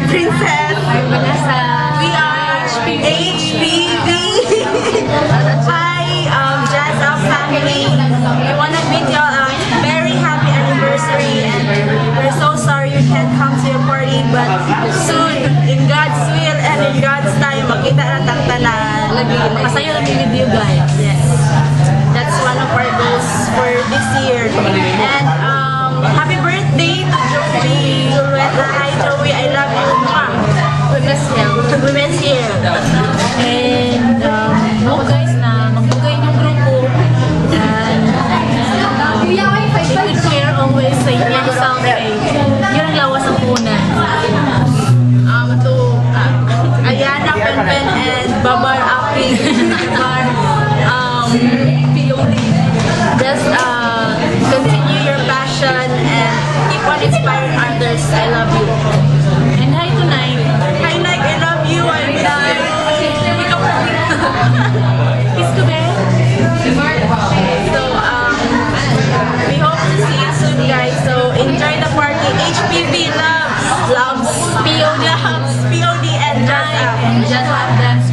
Princess. Vanessa. We are HPV. Hi, Jazz Up family. We want to bid you a very happy anniversary, and we're so sorry you can't come to your party, but soon, in God's will and in God's time, makita na tagtanan. Masayo lang yung video, guys. Yes. That's one of our goals for this year. And happy birthday to Joey. Hi Joey, I love you. Women's Hill. And, no guys na magbugay yung grupo. And, they could share always sa inyong selfie. Yun ang lawas ang una. To Ayana, Penpen, and Babar Api. Just continue your passion and keep on inspiring others. I love you. And hi tonight. Hi Nike, I love you. I love you. Kiss ko ba? So, we hope to see you soon, guys. So, enjoy the party. HPV loves POD, and Jazz Up. And just have dance.